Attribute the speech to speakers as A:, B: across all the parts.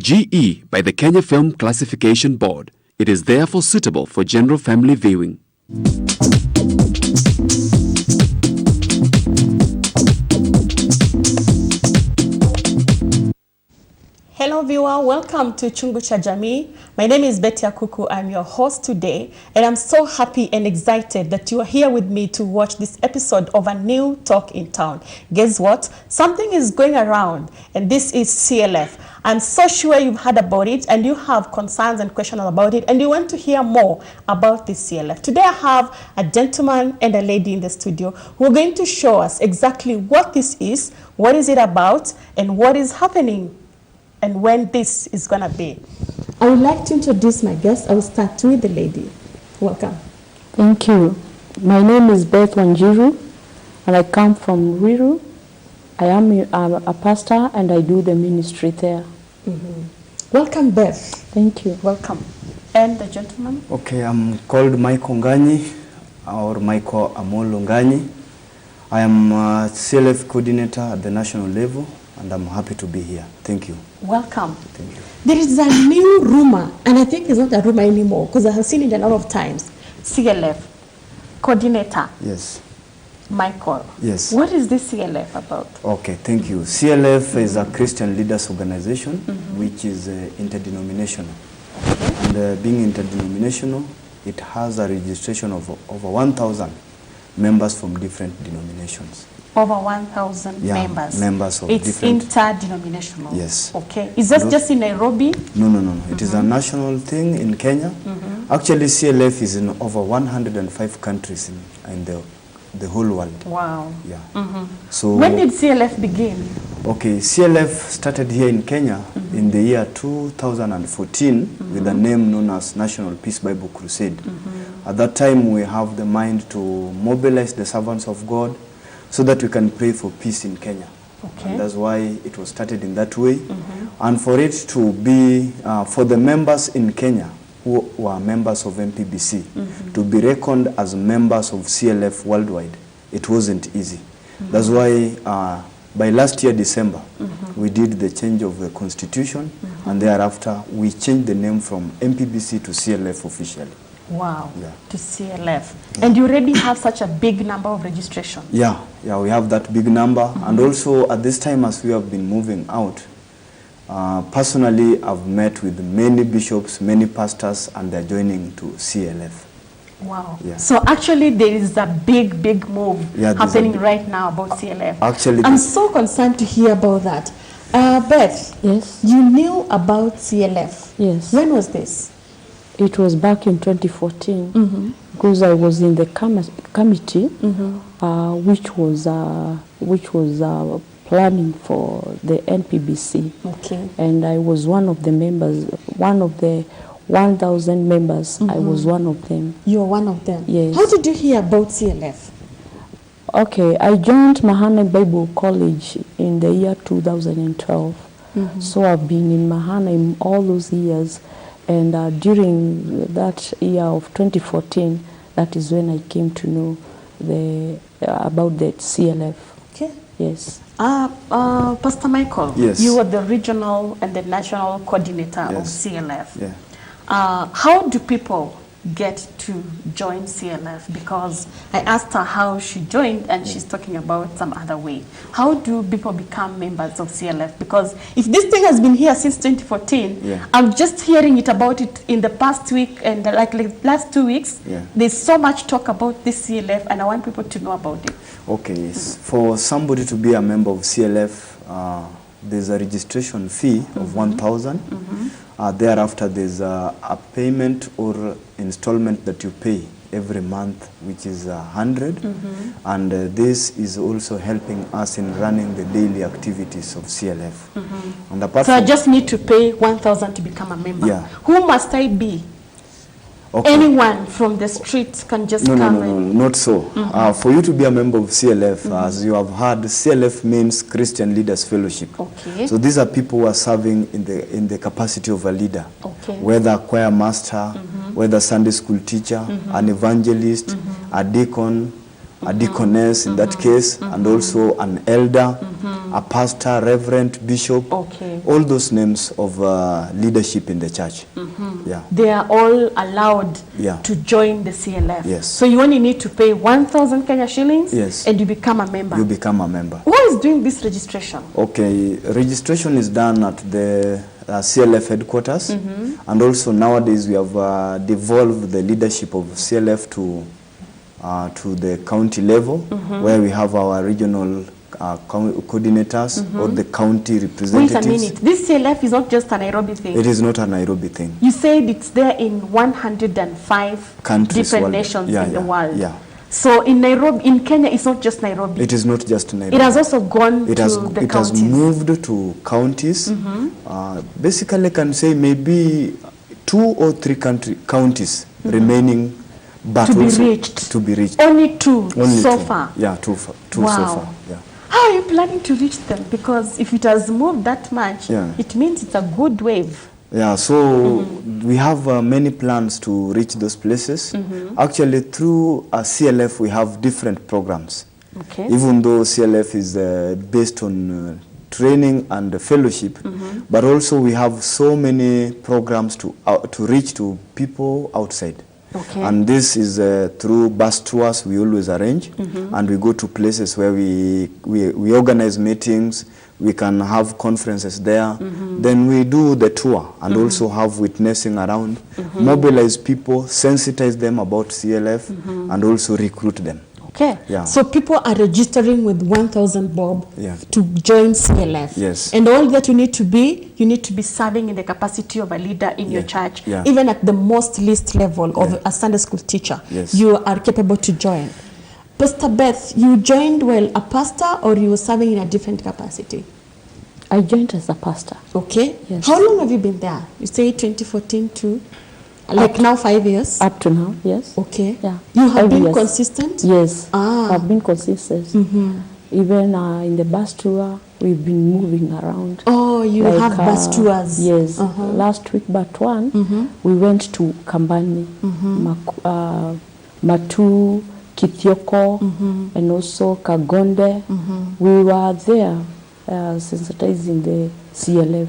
A: GE by the Kenya Film Classification Board. It is therefore suitable for general family viewing.
B: Hello viewer, welcome to Chungu cha Jamii. My name is Betty Akuku. I'm your host today, and I'm so happy and excited that you are here with me to watch this episode of a new talk in town. Guess what? Something is going around, and this is CLF. I'm so sure you've heard about it and you have concerns and questions about it, and you want to hear more about this CLF. Today I have a gentleman and a lady in the studio who are going to show us exactly what this is, what is it about, and what is happening and when this is gonna be. I would like to introduce my guest. I will start with the lady. Welcome.
C: Thank you. My name is Beth Wanjiru, and I come from Ruiru. I am a pastor, and I do the ministry there.
B: Mm-hmm. Welcome, Beth.
C: Thank you.
B: Welcome. And the gentleman?
D: Okay, I'm called Michael Nganyi, or Michael Amolo Nganyi. I am a CLF coordinator at the national level, and I'm happy to be here. Thank you.
B: Welcome.
D: Thank you.
B: There is a new rumor, and I think it's not a rumor anymore because I have seen it a lot of times. CLF coordinator.
D: Yes.
B: Michael.
D: Yes.
B: What is this CLF about?
D: Okay, thank you. CLF is a Christian Leaders Organization, which is interdenominational. Okay. And being interdenominational, it has a registration of over 1,000 members from different denominations.
B: Over 1,000 members.
D: Members of
B: it's
D: different.
B: It's interdenominational.
D: Yes.
B: Okay. Is that just in Nairobi?
D: No. It is a national thing in Kenya. Actually, CLF is in over 105 countries in the whole world.
B: Wow.
D: Yeah. So
B: when did CLF begin?
D: Okay, CLF started here in Kenya in the year 2014 with a name known as National Peace Bible Crusade. At that time, we have the mind to mobilize the servants of God so that we can pray for peace in Kenya. Okay. And that's why it was started in that way. And for it to be, for the members in Kenya who were members of MPBC to be reckoned as members of CLF worldwide, it wasn't easy. That's why by last year, December, we did the change of the constitution, and thereafter we changed the name from MPBC to CLF officially.
B: Wow,
D: yeah.
B: To CLF. Yeah. And you already have such a big number of registration.
D: Yeah, we have that big number. And also at this time, as we have been moving out, personally, I've met with many bishops, many pastors, and they're joining to CLF.
B: Wow.
D: Yeah.
B: So actually there is a big move happening right now about CLF.
D: Actually,
B: I'm so concerned to hear about that. Beth,
C: yes,
B: you knew about CLF.
C: Yes.
B: When was this?
C: It was back in 2014 because I was in the committee which was planning for the NPBC.
B: Okay.
C: And I was one of the members, one of the 1,000 members. I was one of them.
B: You were one of them?
C: Yes.
B: How did you hear about CLF?
C: Okay, I joined Mahana Bible College in the year 2012. So I've been in Mahana in all those years. And during that year of 2014, that is when I came to know about the CLF.
B: Okay.
C: Yes.
B: Pastor Michael,
D: yes.
B: You were the regional and the national coordinator of CLF.
D: Yeah.
B: How do people get to join CLF? Because I asked her how she joined, and she's talking about some other way. How do people become members of CLF? Because if this thing has been here since 2014, I'm just hearing about it in the past week and like last 2 weeks. There's so much talk about this CLF, and I want people to know about it.
D: Okay, yes. For somebody to be a member of CLF, there's a registration fee of 1,000. Thereafter, there's a payment or installment that you pay every month, which is 100. And this is also helping us in running the daily activities of CLF. And apart
B: so I just need to pay 1,000 to become a member.
D: Yeah.
B: Who must I be? Okay. Anyone from the street can just come?
D: No, not so. For you to be a member of CLF, as you have heard, CLF means Christian Leaders Fellowship.
B: Okay.
D: So these are people who are serving in the capacity of a leader.
B: Okay.
D: Whether a choir master, whether Sunday school teacher, an evangelist, a deacon, a deaconess in that case, and also an elder, a pastor, reverend, bishop,
B: Okay.
D: all those names of leadership in the church. Yeah.
B: They are all allowed
D: Yeah.
B: to join the CLF.
D: Yes.
B: So you only need to pay 1,000 Kenya shillings
D: Yes.
B: and you become a member.
D: You become a member.
B: Who is doing this registration?
D: Okay, registration is done at the CLF headquarters, and also nowadays we have devolved the leadership of CLF to the county level, where we have our regional coordinators or the county
B: Wait
D: representatives.
B: a minute. This CLF is not just a Nairobi thing.
D: It is not a Nairobi thing.
B: You said it's there in 105
D: Countries
B: different
D: world-
B: nations
D: yeah,
B: in the
D: yeah,
B: world.
D: yeah.
B: So in Nairobi, in Kenya, it's not just Nairobi.
D: It is not just Nairobi.
B: It has also gone
D: It
B: to
D: has,
B: the
D: it
B: counties.
D: has moved to counties. Basically, I can say maybe 2 or 3 counties remaining, but
B: To be
D: also
B: reached.
D: To be reached.
B: Only two
D: Only
B: so
D: 2.
B: far.
D: Yeah, two
B: Wow.
D: so far. Yeah.
B: How are you planning to reach them? Because if it has moved that much,
D: Yeah.
B: it means it's a good wave.
D: Yeah, so we have many plans to reach those places. Actually, through CLF, we have different programs.
B: Okay.
D: Even though CLF is based on training and fellowship, but also we have so many programs to reach to people outside.
B: Okay.
D: And this is through bus tours we always arrange, and we go to places where we organize meetings. We can have conferences there. Then we do the tour and also have witnessing around, mobilize people, sensitize them about CLF, and also recruit them.
B: Okay.
D: Yeah.
B: So people are registering with 1,000 bob
D: Yeah.
B: to join CLF.
D: Yes.
B: And all that you need to be serving in the capacity of a leader in your church.
D: Yeah.
B: Even at the most least level of a Sunday school teacher,
D: Yes.
B: you are capable to join. Pastor Beth, you joined a pastor, or you were serving in a different capacity?
C: I joined as a pastor.
B: Okay.
C: Yes.
B: How long have you been there? You say 2014 to now 5 years?
C: Up to now, yes.
B: Okay.
C: Yeah.
B: You have
C: 5
B: been
C: years.
B: consistent?
C: Yes,
B: Ah.
C: I've been consistent. Even in the bus tour, we've been moving around.
B: Oh, you have bus tours?
C: Yes. Last week, but one, we went to Kambani, Matu, Kithioko, and also Kagonde. We were there sensitizing the CLF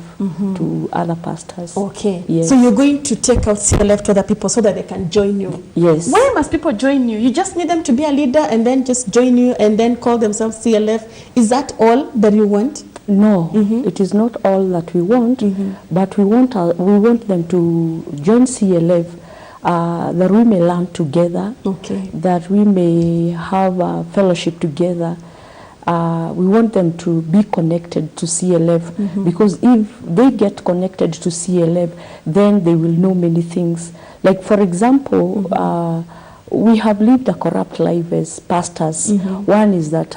C: to other pastors.
B: Okay.
C: Yes.
B: So you're going to take out CLF to other people so that they can join you?
C: Yes.
B: Why must people join you? You just need them to be a leader and then just join you and then call themselves CLF. Is that all that you want?
C: No, it is not all that we want, but we want them to join CLF, that we may learn together,
B: Okay.
C: that we may have a fellowship together. We want them to be connected to CLF, because if they get connected to CLF, then they will know many things. Like, for example, we have lived a corrupt life as pastors. One is that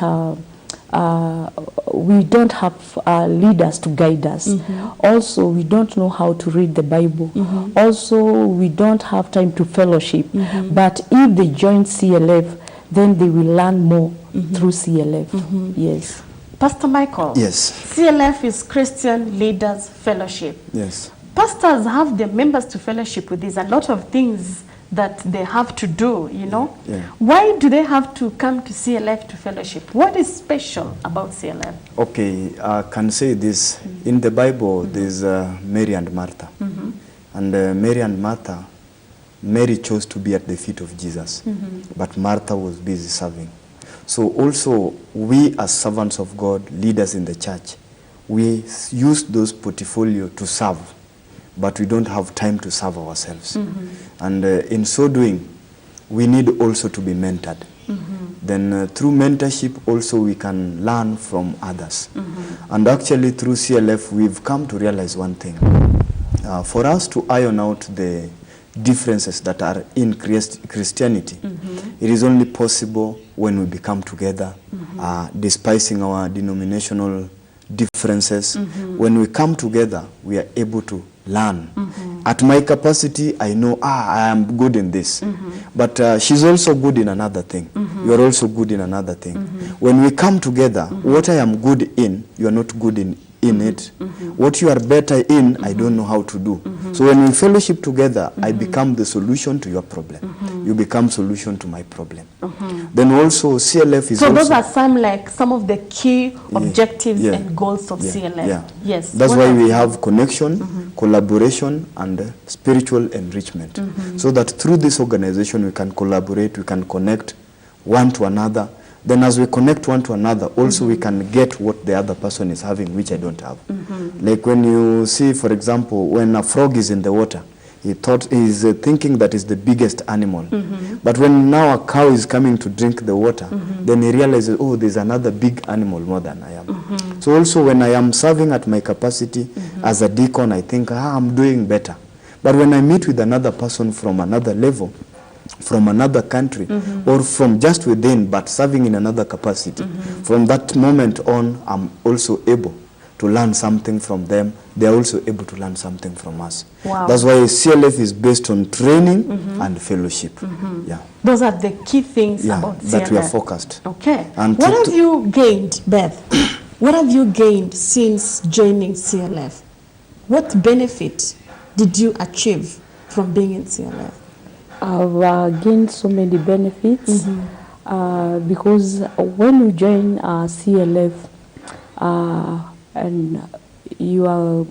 C: we don't have leaders to guide us. Also, we don't know how to read the Bible. Also, we don't have time to fellowship. But if they join CLF, then they will learn more through CLF. Yes.
B: Pastor Michael.
D: Yes.
B: CLF is Christian Leaders Fellowship.
D: Yes.
B: Pastors have their members to fellowship with. There's a lot of things that they have to do, you know.
D: Yeah.
B: Why do they have to come to CLF to fellowship? What is special about CLF?
D: Okay, I can say this. In the Bible, there's Mary and Martha. And Mary and Martha, Mary chose to be at the feet of Jesus, but Martha was busy serving. So also, we as servants of God, leaders in the church, we use those portfolio to serve, but we don't have time to serve ourselves. And in so doing, we need also to be mentored. Then through mentorship also we can learn from others. And actually through CLF we've come to realize one thing. For us to iron out the differences that are in Christianity, it is only possible when we become together, despising our denominational differences. When we come together, we are able to learn. At my capacity, I know, I am good in this. But she's also good in another thing. You are also good in another thing. When we come together, what I am good in, you are not good in it. What you are better in, I don't know how to do. So when we fellowship together, I become the solution to your problem. you become solution to my problem. Then also CLF is
B: So
D: also...
B: those are some of the key objectives and goals of CLF.
D: Yeah.
B: Yes.
D: That's
B: What
D: why
B: else?
D: we have connection, collaboration, and spiritual enrichment. So that through this organization we can collaborate, we can connect one to another. Then as we connect one to another, also we can get what the other person is having, which I don't have. Like when you see, for example, when a frog is in the water, he's thinking that is the biggest animal. But when now a cow is coming to drink the water, then he realizes, oh, there's another big animal more than I am. So also when I am serving at my capacity as a deacon, I think, I'm doing better. But when I meet with another person from another level, from another country, or from just within, but serving in another capacity, from that moment on, I'm also able to learn something from them. They are also able to learn something from us.
B: Wow.
D: That's why CLF is based on training and fellowship. Yeah.
B: Those are the key things about CLF.
D: That we are focused.
B: Okay.
D: And
B: what have you gained, Beth? What have you gained since joining CLF? What benefit did you achieve from being in CLF?
C: I've gained so many benefits because when you join CLF and you are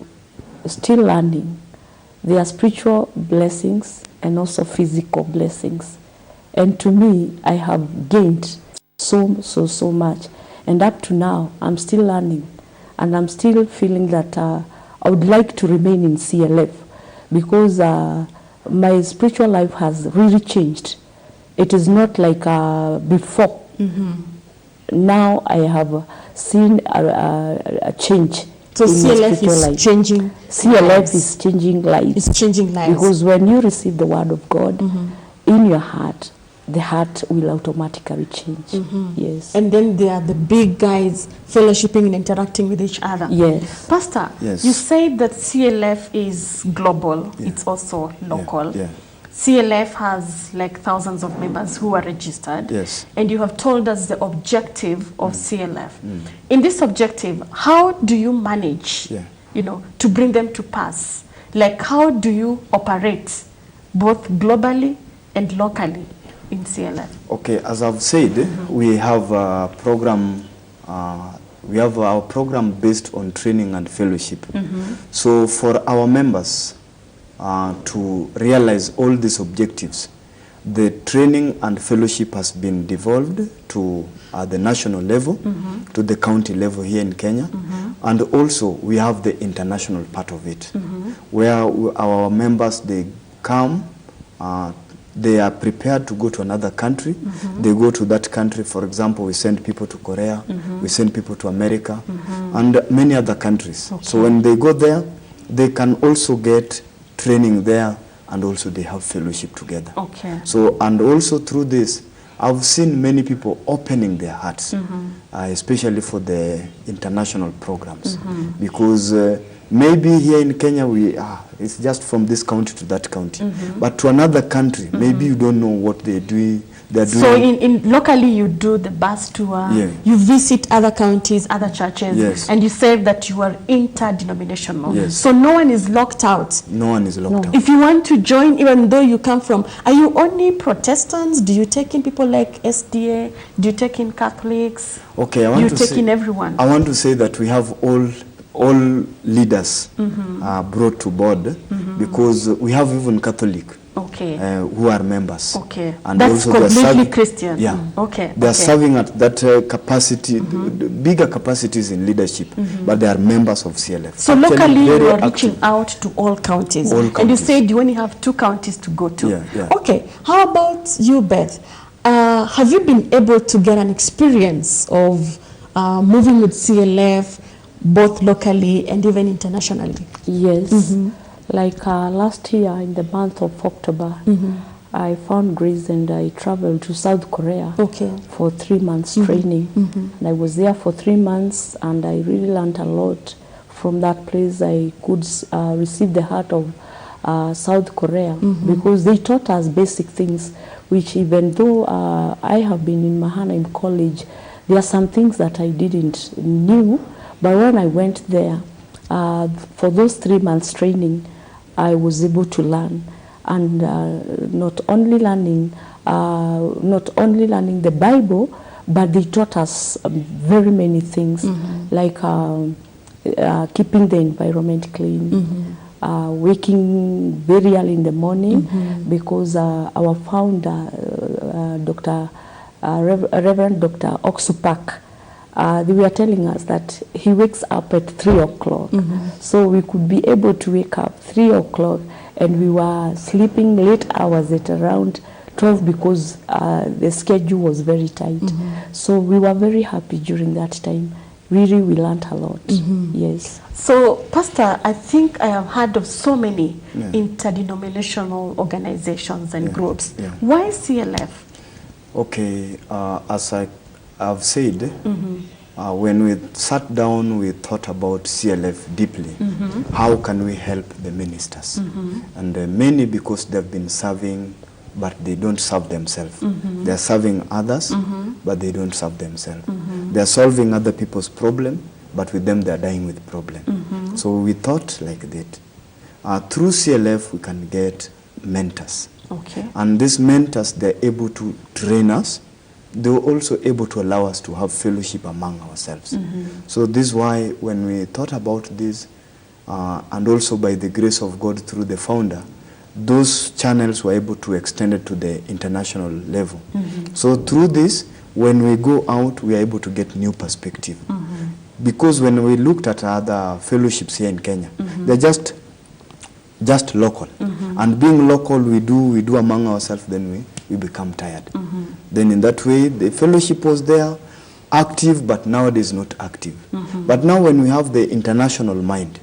C: still learning, there are spiritual blessings and also physical blessings. And to me, I have gained so much. And up to now, I'm still learning. And I'm still feeling that I would like to remain in CLF because my spiritual life has really changed. It is not like before. Now I have seen a change.
B: So
C: in my
B: CLF
C: spiritual
B: is
C: life.
B: changing.
C: CLF is changing lives.
B: It's changing lives.
C: Because when you receive the word of God in your heart, the heart will automatically change. Yes.
B: And then there are the big guys fellowshipping and interacting with each other.
C: Yes.
B: Pastor,
D: Yes.
B: you said that CLF is global. It's also local.
D: Yeah.
B: CLF has like thousands of members who are registered.
D: Yes.
B: And you have told us the objective of CLF. In this objective, how do you manage, to bring them to pass? Like, how do you operate both globally and locally in CLF?
D: Okay, as I've said, we have a program. We have our program based on training and fellowship. So for our members to realize all these objectives, the training and fellowship has been devolved to the national level, to the county level here in Kenya, and also we have the international part of it, where our members, they come, they are prepared to go to another country. They go to that country. For example, we send people to Korea, we send people to America, and many other countries.
B: Okay.
D: So when they go there, they can also get training there, and also they have fellowship together.
B: Okay.
D: So, and also through this, I've seen many people opening their hearts, especially for the international programs, because maybe here in Kenya it's just from this county to that county, but to another country, maybe you don't know what they're doing.
B: So in locally you do the bus tour, you visit other counties, other churches, and you say that you are interdenominational.
D: Yes.
B: So no one is locked out.
D: No one is locked out.
B: If you want to join, even though you come from, are you only Protestants? Do you take in people like SDA? Do you take in Catholics?
D: Okay,
B: Do you take in everyone?
D: I want to say that we have all leaders brought to board, because we have even Catholic who are members.
B: Okay,
D: and
B: that's
D: also
B: completely Christian.
D: Yeah.
B: Okay.
D: They are serving at that capacity, bigger capacities in leadership, but they are members of CLF.
B: So
D: Actually,
B: locally you are
D: active.
B: reaching out to all counties.
D: All
B: And you
D: counties.
B: said you only have 2 counties to go to.
D: Yeah.
B: Okay, how about you, Beth? Have you been able to get an experience of moving with CLF both locally and even internationally?
C: Yes. Like last year in the month of October, I found grace and I traveled to South Korea for 3 months training. And I was there for 3 months and I really learned a lot. From that place I could receive the heart of South Korea, because they taught us basic things, which even though I have been in Mahanaim College, there are some things that I didn't knew. But when I went there, for those 3 months training, I was able to learn. and not only learning the Bible, but they taught us very many things, like keeping the environment clean, waking very early in the morning, because our founder, Reverend Dr. Oksupak, they were telling us that he wakes up at 3 o'clock. So we could be able to wake up 3 o'clock, and we were sleeping late hours at around 12 because the schedule was very tight. So we were very happy during that time. Really, we learned a lot. Yes.
B: So, Pastor, I think I have heard of so many interdenominational organizations and groups. Why CLF?
D: Okay, as I've said, when we sat down, we thought about CLF deeply. How can we help the ministers? And many, because they've been serving, but they don't serve themselves. They're serving others, but they don't serve themselves. They're solving other people's problem, but with them they're dying with problem. So we thought like that. Through CLF, we can get mentors.
B: Okay.
D: And these mentors, they're able to train us. They're also able to allow us to have fellowship among ourselves. So this is why when we thought about this, and also by the grace of God through the founder, those channels were able to extend it to the international level. So through this, when we go out, we are able to get new perspective. Because when we looked at other fellowships here in Kenya, they're just local. And being local, we do among ourselves, then we become tired. Then in that way, the fellowship was there, active, but nowadays not active. But now when we have the international mind,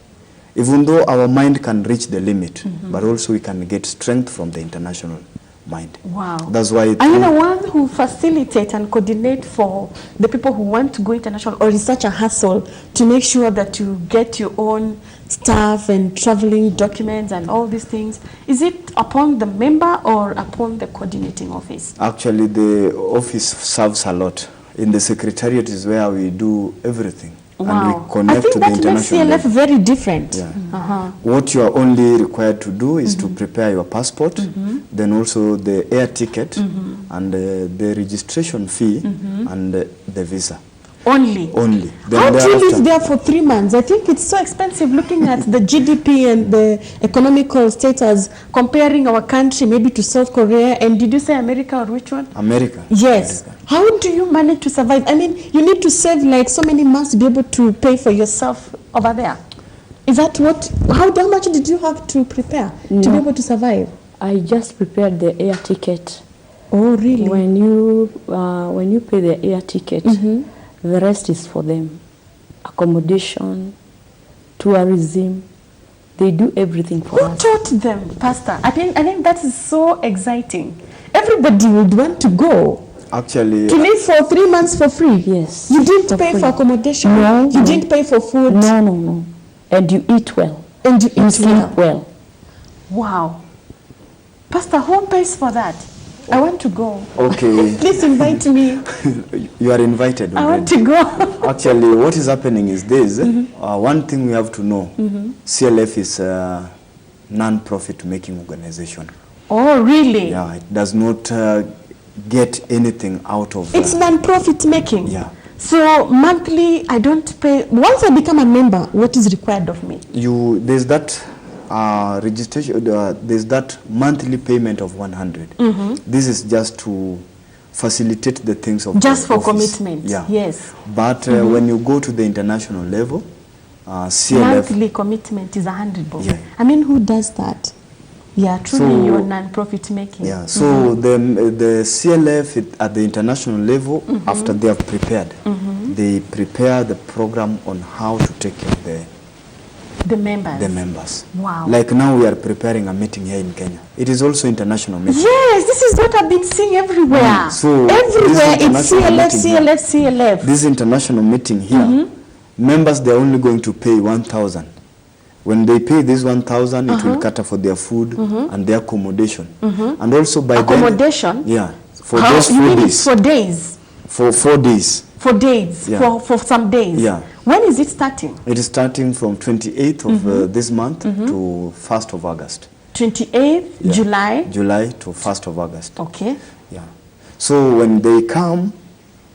D: even though our mind can reach the limit, but also we can get strength from the international mind.
B: Wow.
D: That's why.
B: Are you the one who facilitate and coordinate for the people who want to go international, or is such a hassle to make sure that you get your own staff and traveling documents and all these things? Is it upon the member or upon the coordinating office?
D: Actually, the office serves a lot. In the secretariat is where we do everything.
B: Wow.
D: And we connect to the international
B: I think that makes CLF very different.
D: What you are only required to do is to prepare your passport, then also the air ticket, and the registration fee, and the visa.
B: Only?
D: Only.
B: How do you live there for 3 months? I think it's so expensive looking at the GDP and the economical status, comparing our country maybe to South Korea. And did you say America or which one?
D: America.
B: Yes.
D: America.
B: How do you manage to survive? I mean, you need to save like so many months to be able to pay for yourself over there. Is that what, how much did you have to prepare to be able to survive?
C: I just prepared the air ticket.
B: Oh, really?
C: When you pay the air ticket, the rest is for them. Accommodation, tourism, they do everything for us.
B: Who taught them, Pastor? I think that is so exciting. Everybody would want to go.
D: Actually,
B: to live for 3 months for free.
C: Yes.
B: You didn't pay for accommodation.
C: No.
B: You didn't pay for food.
C: No. And you eat well.
B: And you eat
C: sleep well.
B: Wow. Pastor, who pays for that? I want to go.
D: Okay.
B: Please invite me.
D: You are invited.
B: I want to go.
D: Actually, what is happening is this. One thing we have to know, CLF is a non-profit making organization.
B: Oh, really?
D: Yeah, it does not get anything out of
B: It's non-profit making?
D: Yeah.
B: So monthly, I don't pay. Once I become a member, what is required of me?
D: There's that registration, there's that monthly payment of 100. This is just to facilitate the things of
B: just
D: the
B: for
D: office.
B: commitment.
D: Yeah.
B: Yes.
D: But when you go to the international level, CLF
B: monthly commitment is 100 bob.
D: Yeah.
B: I mean, who does that? Yeah, truly you're non-profit making.
D: Yeah, so the CLF at the international level, after they have prepared, they prepare the program on how to take care of
B: the members.
D: The members.
B: Wow.
D: Like now we are preparing a meeting here in Kenya. It is also international meeting.
B: Yes, this is what I've been seeing everywhere.
D: So
B: everywhere it's CLF.
D: This international meeting here, members, they're only going to pay 1,000. When they pay this 1,000, it will cater for their food and their accommodation. And also by
B: accommodation?
D: Then, yeah. For
B: how,
D: those 4 days.
B: For days?
D: For 4 days.
B: For days?
D: Yeah.
B: For some days?
D: Yeah.
B: When is it starting?
D: It is starting from 28th of this month to 1st of August.
B: 28th July.
D: July to 1st of August.
B: Okay.
D: Yeah. So when they come,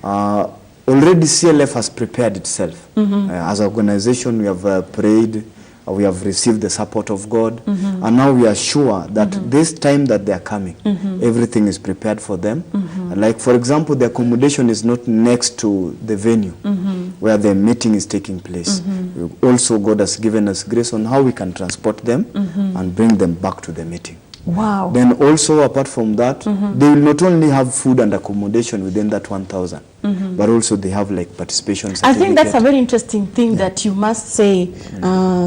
D: already CLF has prepared itself. As an organization, we have prayed, we have received the support of God, and now we are sure that this time that they are coming, everything is prepared for them. Like, for example, the accommodation is not next to the venue where the meeting is taking place. Also, God has given us grace on how we can transport them and bring them back to the meeting.
B: Wow.
D: Then also, apart from that, they will not only have food and accommodation within that 1,000, but also they have like participation certificate.
B: I think that's a very interesting thing that you must say,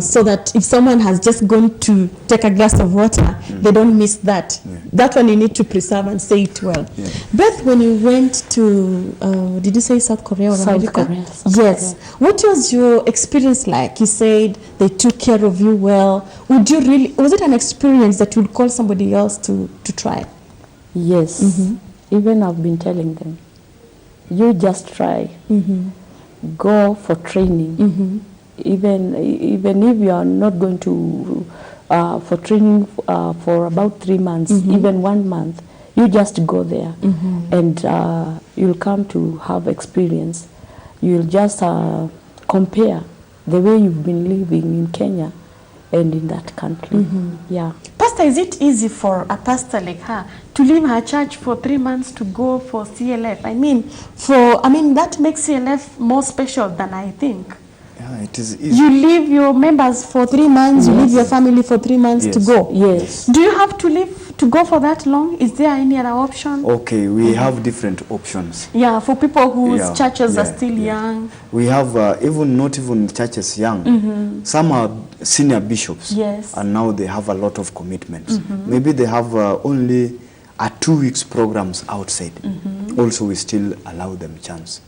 B: so that if someone has just gone to take a glass of water, they don't miss that. That one you need to preserve and say it well. Beth, when you went to, did you say South Korea or
C: South
B: America?
C: Korea.
B: Yes. What was your experience like? You said they took care of you well. Would you really, was it an experience that you would call somebody else to try?
C: Yes. Even I've been telling them, you just try. Go for training. Even if you are not going to for training for about 3 months, even 1 month, you just go there, and you'll come to have experience. You'll just compare the way you've been living in Kenya and in that country. Yeah.
B: Pastor, is it easy for a pastor like her to leave her church for 3 months to go for CLF? I mean, that makes CLF more special than I think.
D: Yeah, it is easy.
B: You leave your members for 3 months, you leave your family for 3 months to go.
C: Yes.
B: Do you have to leave to go for that long? Is there any other option?
D: Okay, we have different options.
B: Yeah, for people whose churches are still young.
D: We have not even churches young. Some are senior bishops.
B: Yes.
D: And now they have a lot of commitments. Maybe they have only a 2 weeks programs outside. Also, we still allow them chance.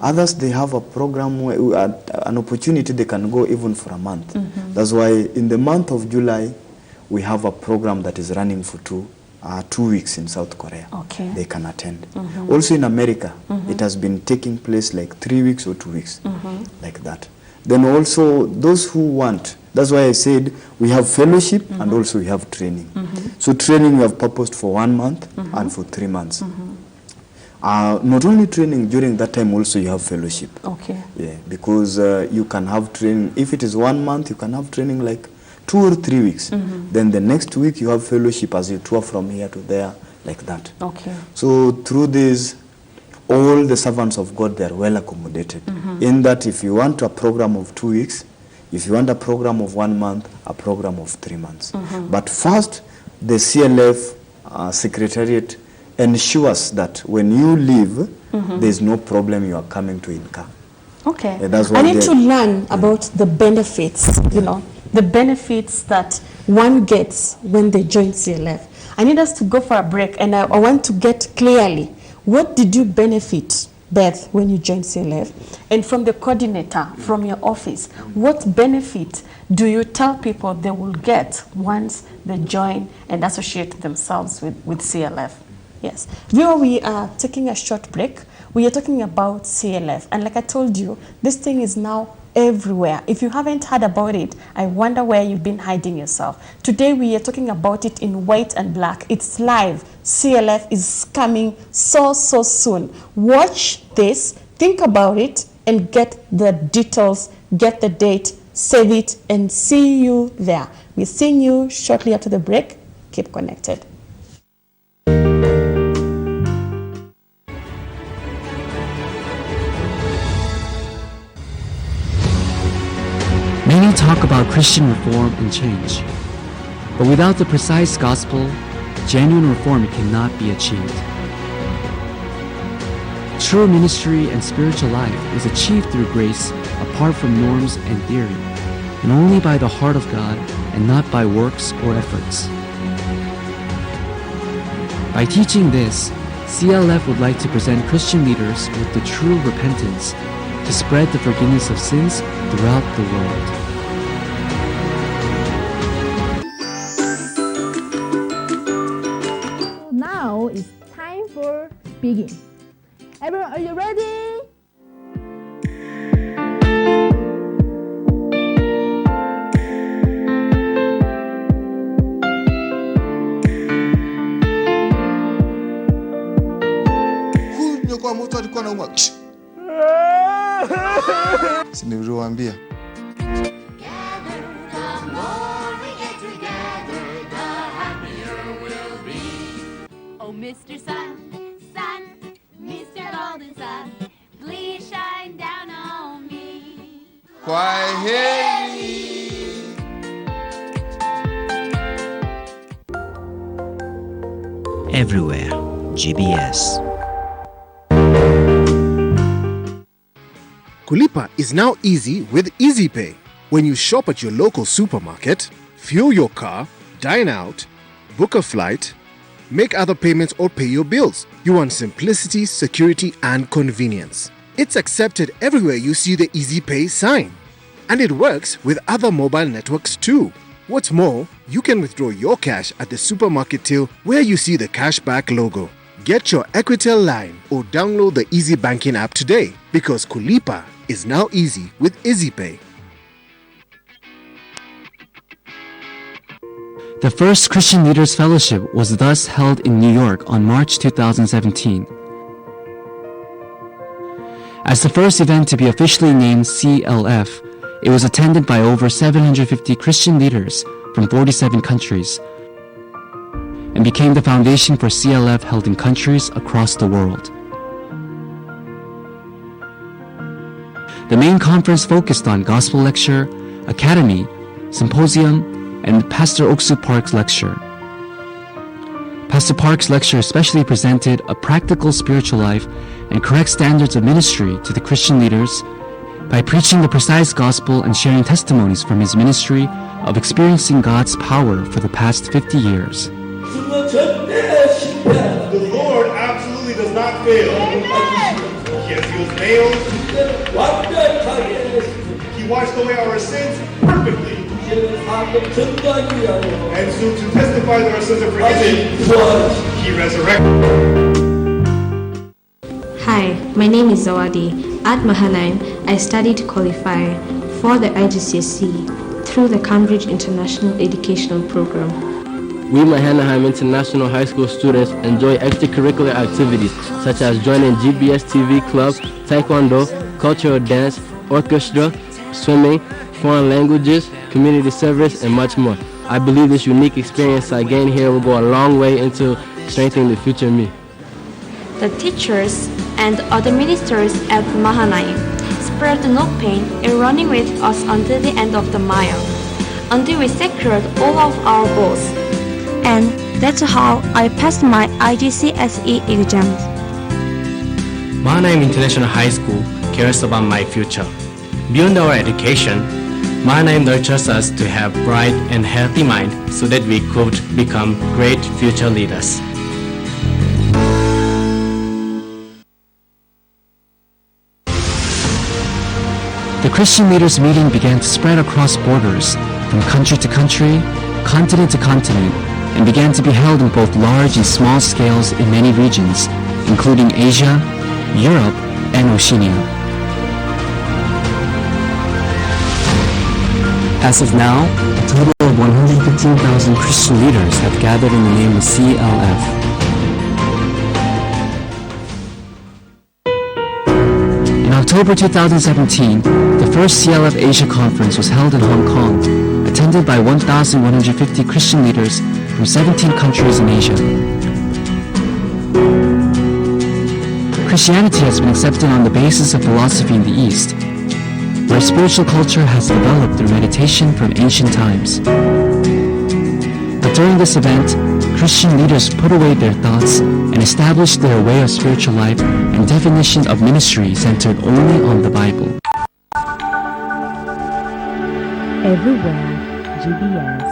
D: Others, they have a program where an opportunity they can go even for a month. That's why in the month of July, we have a program that is running for 2 weeks in South Korea.
B: Okay.
D: They can attend. Also in America, it has been taking place like 3 weeks or 2 weeks, like that. Then also those who want, that's why I said we have fellowship and also we have training. So training we have purposed for 1 month and for 3 months. Not only training, during that time also you have fellowship.
B: Okay.
D: Yeah, because you can have training, if it is 1 month, you can have training like 2 or 3 weeks. Then the next week you have fellowship as you tour from here to there, like that.
B: Okay.
D: So through this, all the servants of God, they are well accommodated. In that if you want a program of 2 weeks, if you want a program of 1 month, a program of 3 months. But first, the CLF Secretariat ensures that when you leave, there's no problem you are coming to incur.
B: Okay.
D: Yeah, that's why
B: I need to learn about the benefits, the benefits that one gets when they join CLF. I need us to go for a break, and I want to get clearly, what did you benefit, Beth, when you joined CLF? And from the coordinator, from your office, what benefit do you tell people they will get once they join and associate themselves with CLF? Yes. Viewer, we are taking a short break. We are talking about CLF. And like I told you, this thing is now everywhere. If you haven't heard about it, I wonder where you've been hiding yourself. Today we are talking about it in white and black. It's live. CLF is coming so soon. Watch this, think about it, and get the details, get the date, save it, and see you there. We'll see you shortly after the break. Keep connected.
E: Many talk about Christian reform and change, but without the precise gospel, genuine reform cannot be achieved. True ministry and spiritual life is achieved through grace apart from norms and theory, and only by the heart of God and not by works or efforts. By teaching this, CLF would like to present Christian leaders with the true repentance to spread the forgiveness of sins throughout the world.
F: Now it's time for speaking. Everyone, are you ready?
G: kulikuwa mtu alikuwa anauma. Si niliwaambia.
H: Oh, Mr. Sun, Sun, Mr. Golden Sun, please shine down on me.
G: Kwaheri.
I: Everywhere, GBS.
J: Kulipa is now easy with EasyPay. When you shop at your local supermarket, fuel your car, dine out, book a flight, make other payments or pay your bills, you want simplicity, security and convenience. It's accepted everywhere you see the EasyPay sign. And it works with other mobile networks too. What's more, you can withdraw your cash at the supermarket till where you see the cashback logo. Get your Equitel line or download the Easy Banking app today because Kulipa is now easy with EasyPay.
E: The first Christian Leaders Fellowship was thus held in New York on March 2017. As the first event to be officially named CLF, it was attended by over 750 Christian leaders from 47 countries and became the foundation for CLF held in countries across the world. The main conference focused on gospel lecture, academy, symposium, and Pastor Oksu Park's lecture. Pastor Park's lecture especially presented a practical spiritual life and correct standards of ministry to the Christian leaders by preaching the precise gospel and sharing testimonies from his ministry of experiencing God's power for the past 50 years.
K: The Lord absolutely does not fail. Yes, he was nailed. He washed away our sins perfectly. And soon to testify that our sins are forgiven, he resurrected.
L: Hi, my name is Zawadi. At Mahanaim, I studied to qualify for the IGCSE through the Cambridge International Educational Program.
M: We Mahanaim International High School students enjoy extracurricular activities such as joining GBS TV Club, Taekwondo, cultural dance, orchestra, swimming, foreign languages, community service, and much more. I believe this unique experience I gained here will go a long way into strengthening the future me.
L: The teachers and other ministers at Mahanaim spared no pain in running with us until the end of the mile, until we secured all of our goals. And that's how I passed my IGCSE exams.
N: Mahanaim International High School cares about my future. Beyond our education, Mahanaim nurtures us to have bright and healthy mind so that we could become great future leaders.
E: The Christian leaders meeting began to spread across borders, from country to country, continent to continent, and began to be held in both large and small scales in many regions, including Asia, Europe, and Oceania. As of now, a total of 115,000 Christian leaders have gathered in the name of CLF. In October 2017, the first CLF Asia Conference was held in Hong Kong, attended by 1,150 Christian leaders from 17 countries in Asia. Christianity has been accepted on the basis of philosophy in the East, where spiritual culture has developed through meditation from ancient times. But during this event, Christian leaders put away their thoughts and established their way of spiritual life and definition of ministry centered only on the Bible.
C: Everywhere, GBS.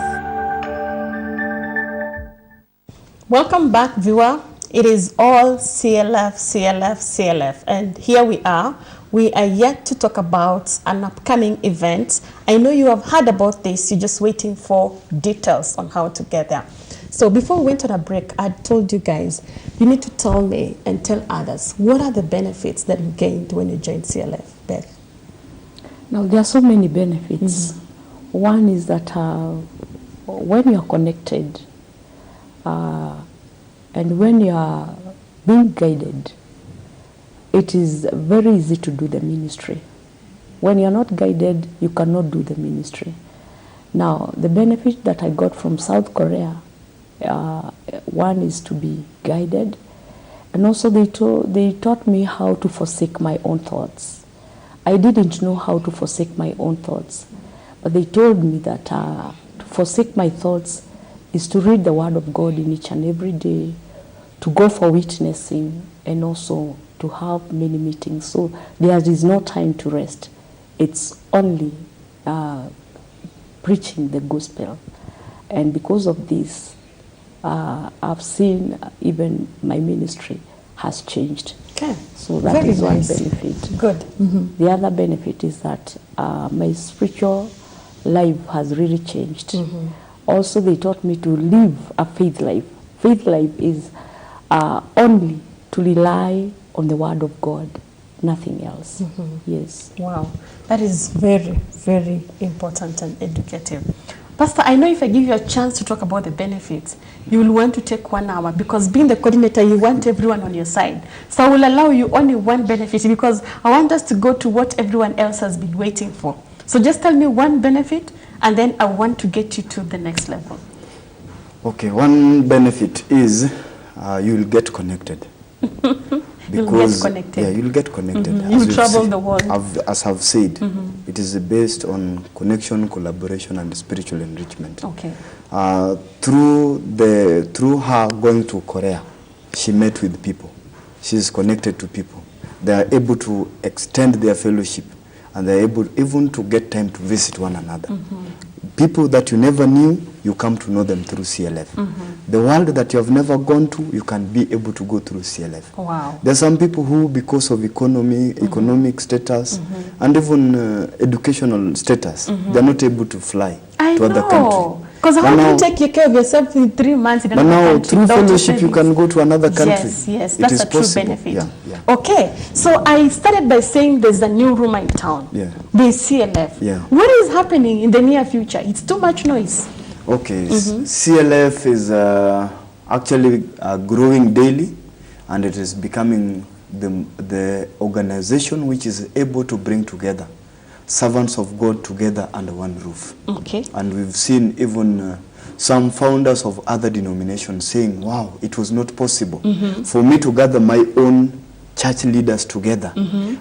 B: Welcome back, viewer. It is all CLF, CLF, CLF. And here we are. We are yet to talk about an upcoming event. I know you have heard about this. You're just waiting for details on how to get there. So before we went on a break, I told you guys, you need to tell me and tell others, what are the benefits that you gained when you joined CLF, Beth?
C: Now, there are so many benefits. Mm-hmm. One is that when you're connected and when you are being guided, it is very easy to do the ministry. When you're not guided, you cannot do the ministry. Now, the benefit that I got from South Korea, one is to be guided, and also they taught me how to forsake my own thoughts. I didn't know how to forsake my own thoughts, but they told me that to forsake my thoughts is to read the Word of God in each and every day, to go for witnessing, and also to have many meetings. So there is no time to rest. It's only preaching the gospel. And because of this, I've seen even my ministry has changed.
B: Okay.
C: So that
B: Very
C: is one
B: nice.
C: benefit.
B: Good.
C: The other benefit is that my spiritual life has really changed. Also, they taught me to live a faith life. Faith life is only to rely on the Word of God, nothing else. Yes.
B: Wow, that is very, very important and educative. Pastor, I know if I give you a chance to talk about the benefits, you will want to take 1 hour, because being the coordinator, you want everyone on your side. So I will allow you only one benefit, because I want us to go to what everyone else has been waiting for. So just tell me one benefit, and then I want to get you to the next level.
D: Okay, one benefit is you'll get connected.
B: You'll get connected.
D: Yeah, you'll get connected.
B: You'll travel the world.
D: As I've said, it is based on connection, collaboration, and spiritual enrichment.
B: Okay.
D: Through her going to Korea, she met with people. She's connected to people. They are able to extend their fellowship, and they're able even to get time to visit one another. People that you never knew, you come to know them through CLF. The world that you have never gone to, you can be able to go through CLF.
B: Wow.
D: There are some people who, because of economic status, and even educational status, they're not able to fly to other countries.
B: Because how do you take care of yourself in 3 months in
D: But
B: another
D: now,
B: country?
D: through
B: without
D: fellowship, you
B: savings?
D: can go to another country.
B: Yes, yes,
D: It
B: that's
D: is
B: a true
D: possible.
B: benefit.
D: Yeah, yeah.
B: Okay, so I started by saying there's a new rumor in town.
D: Yeah.
B: There's CLF.
D: Yeah.
B: What is happening in the near future? It's too much noise.
D: Okay, CLF is actually growing daily, and it is becoming the organization which is able to bring together servants of God together under one roof.
B: Okay.
D: And we've seen even some founders of other denominations saying, wow, it was not possible for me to gather my own church leaders together.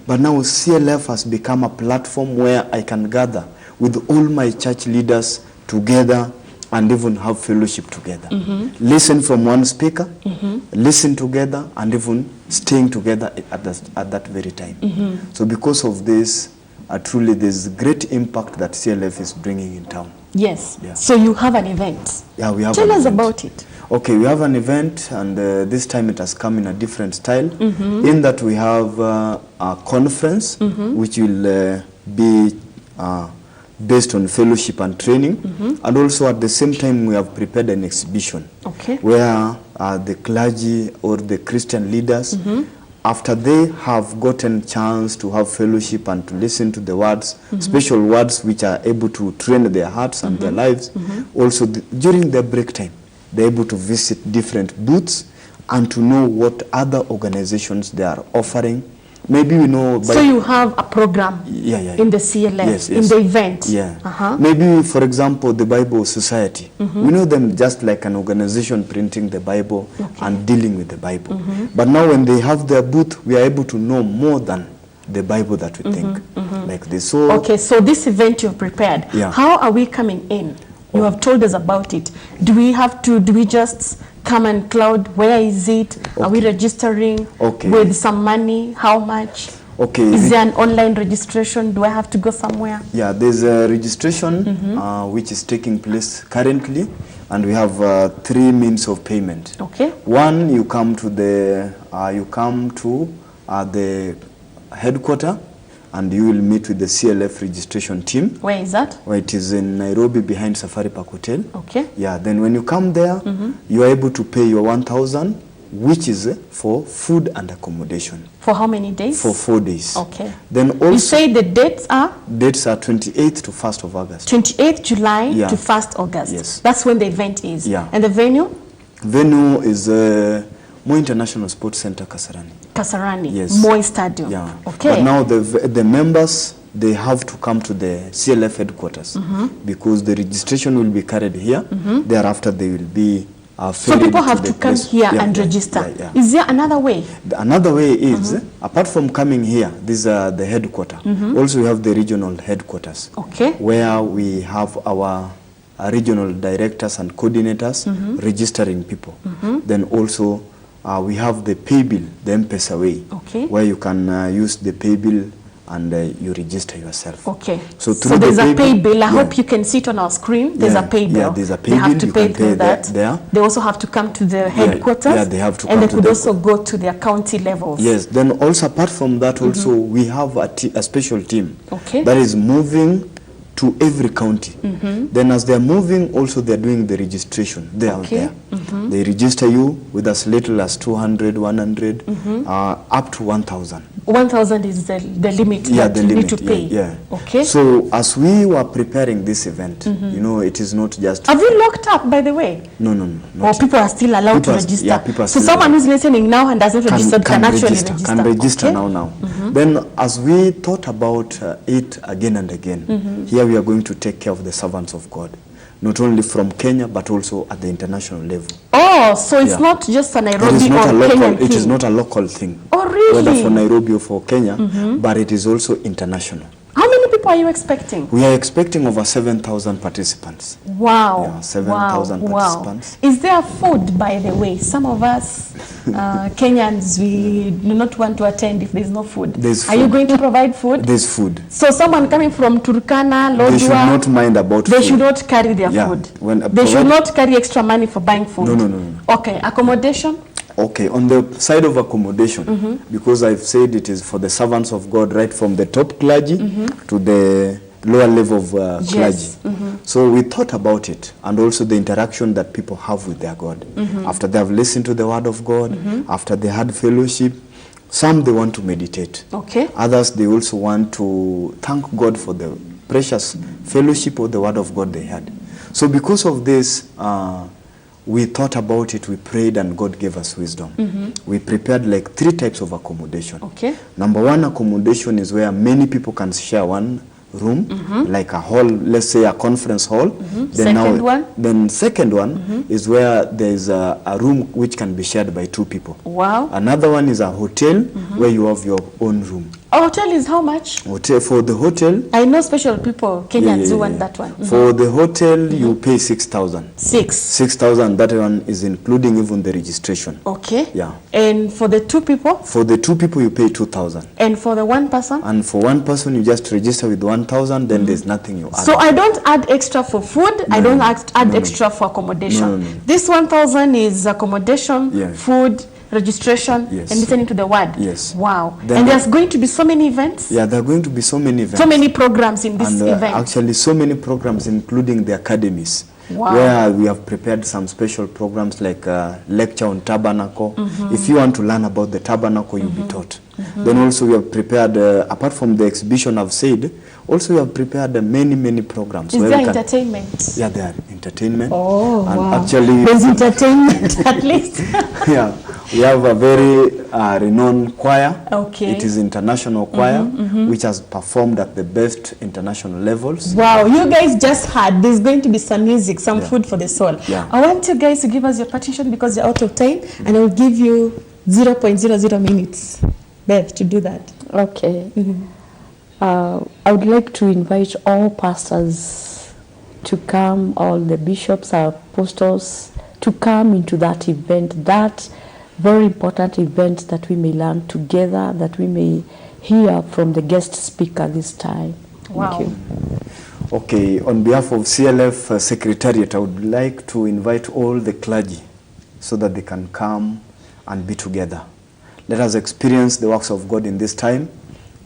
D: But now CLF has become a platform where I can gather with all my church leaders together and even have fellowship together. Listen from one speaker, listen together, and even staying together at that very time. So because of this, truly there's great impact that CLF is bringing in town.
B: Yes.
D: Yeah.
B: So you have an event.
D: Yeah, we have
B: Tell
D: an
B: us
D: event.
B: about it.
D: Okay, we have an event, and this time it has come in a different style, in that we have a conference, which will be based on fellowship and training, and also at the same time we have prepared an exhibition, where the clergy or the Christian leaders, after they have gotten chance to have fellowship and to listen to the words, special words which are able to train their hearts and their lives, also during their break time, they're able to visit different booths and to know what other organizations they are offering. Maybe we know.
B: So you have a program in the CLF, in the event.
D: Yeah. Maybe, for example, the Bible Society. We know them just like an organization printing the Bible and dealing with the Bible. But now when they have their booth, we are able to know more than the Bible that we think. Like this. So,
B: okay, so this event you've prepared, how are we coming in? You have told us about it. Do we just come and cloud? Where is it? Are we registering with some money? How much?
D: Okay.
B: Is there an online registration? Do I have to go somewhere?
D: Yeah, there's a registration which is taking place currently, and we have 3 means of payment.
B: Okay.
D: One, you come to the headquarters, and you will meet with the CLF registration team.
B: Where is that?
D: Well, it is in Nairobi behind Safari Park Hotel.
B: Okay.
D: Yeah, then when you come there, you are able to pay your 1,000, which is for food and accommodation.
B: For how many days?
D: For 4 days.
B: Okay.
D: Then also,
B: you say the dates are?
D: Dates are 28th to 1st of August.
B: 28th July to 1st August.
D: Yes.
B: That's when the event is.
D: Yeah.
B: And the venue?
D: Venue is Moi International Sports Center, Kasarani.
B: Kasarani,
D: Yes.
B: Moi Stadium.
D: Yeah.
B: Okay.
D: But now the members, they have to come to the CLF headquarters because the registration will be carried here. Thereafter, they will be
B: so people have to come here and register. Is there another way?
D: Another way is, apart from coming here, these are the headquarters. Also, we have the regional headquarters.
B: Okay.
D: Where we have our regional directors and coordinators registering people. Then also, we have the pay bill, the M-Pesa way, where you can use the pay bill and you register yourself.
B: Okay.
D: So
B: there's a pay bill. I hope you can see it on our screen. There's a pay bill.
D: Yeah, there's a pay
B: they
D: bill.
B: have to pay through that.
D: There.
B: They also have to come to the headquarters.
D: Yeah, they have to come
B: and they
D: to
B: could also go to their county levels.
D: Yes. Then also apart from that, also we have a special team that is moving to every county. Then as they're moving, also they're doing the registration. They are there. They register you with as little as 200, 100, up to 1,000. 1,000
B: is the limit that you need to pay.
D: Yeah.
B: Okay.
D: So as we were preparing this event, you know, it is not just...
B: Have you locked up, by the way?
D: No.
B: Or people are still allowed to register?
D: Yeah, people are
B: so
D: still
B: someone who's listening now and doesn't register can actually register?
D: Can register now. Then as we thought about it again and again, here we are going to take care of the servants of God. Not only from Kenya, but also at the international level.
B: Oh, so it's not just a Nairobi or Kenyan thing.
D: It is not a local thing.
B: Oh, really?
D: Whether for Nairobi or for Kenya, but it is also international.
B: How many people are you expecting?
D: We are expecting over 7,000 participants.
B: Wow.
D: Yeah, 7,000 participants.
B: Is there food, by the way? Some of us Kenyans, we do not want to attend if there's no food. Are you going to provide food?
D: There's food.
B: So someone coming from Turkana, Lodwar,
D: they should not mind about
B: food. They should not carry their food. They should not carry extra money for buying food.
D: No.
B: Okay, accommodation?
D: Okay, on the side of accommodation, because I've said it is for the servants of God, right from the top clergy to the lower level of clergy. So we thought about it, and also the interaction that people have with their God. After they have listened to the word of God, after they had fellowship, some they want to meditate.
B: Okay.
D: Others they also want to thank God for the precious fellowship of the word of God they had. So because of this, we thought about it, we prayed, and God gave us wisdom. We prepared like 3 types of accommodation.
B: Okay.
D: Number 1 accommodation is where many people can share one room, like a hall, let's say a conference hall. Then second one is where there is a room which can be shared by 2 people.
B: Wow.
D: Another one is a hotel where you have your own room.
B: A hotel is how much?
D: For the hotel,
B: I know special people, Kenyans who want that one.
D: For the hotel, you pay 6,000. 6,000. That one is including even the registration.
B: Okay.
D: Yeah.
B: And for the 2 people?
D: For the 2 people, you pay 2,000.
B: And for the 1 person?
D: And for 1 person, you just register with 1,000. Then there's nothing you add.
B: So I don't add extra for food. I don't add extra for accommodation.
D: No.
B: This 1,000 is accommodation, food, registration, and listening to the word.
D: Yes.
B: Wow. And there's going to be so many events?
D: Yeah, there are going to be so many events.
B: So many programs in this event.
D: Actually, so many programs, including the academies.
B: Wow.
D: Where we have prepared some special programs like lecture on tabernacle. If you want to learn about the tabernacle, you'll be taught. Then also we have prepared, apart from the exhibition I've said, also we have prepared many programs.
B: Is there entertainment?
D: Yeah, there are entertainment.
B: Oh,
D: and
B: wow.
D: Actually,
B: there's entertainment at least.
D: Yeah, we have a very renowned choir.
B: Okay.
D: It is international choir, which has performed at the best international levels.
B: Wow, you guys just heard there's going to be some music, some food for the soul.
D: Yeah.
B: I want you guys to give us your partition because you're out of time, and I'll give you 0.00 minutes, Beth, to do that.
C: Okay. I would like to invite all pastors to come, all the bishops, apostles, to come into that event, that very important event that we may learn together, that we may hear from the guest speaker this time.
B: Wow.
C: Thank you.
D: Okay, on behalf of CLF Secretariat, I would like to invite all the clergy so that they can come and be together. Let us experience the works of God in this time.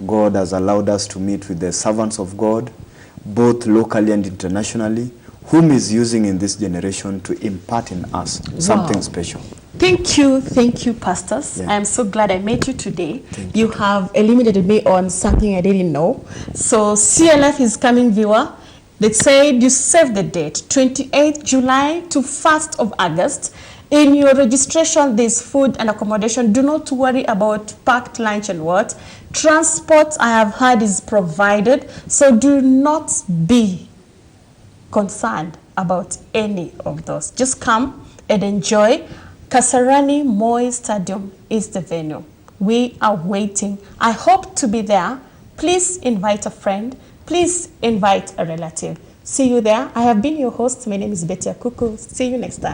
D: God has allowed us to meet with the servants of God, both locally and internationally, whom is using in this generation to impart in us something special.
B: Thank you, pastors.
D: Yeah.
B: I am so glad I met you today. You have eliminated me on something I didn't know. So CLF is coming, viewer. They said you save the date, 28th July to 1st of August. In your registration, there's food and accommodation. Do not worry about packed lunch and what. Transport, I have heard, is provided. So do not be concerned about any of those. Just come and enjoy. Kasarani Moi Stadium is the venue. We are waiting. I hope to be there. Please invite a friend. Please invite a relative. See you there. I have been your host. My name is Betty Akuku. See you next time.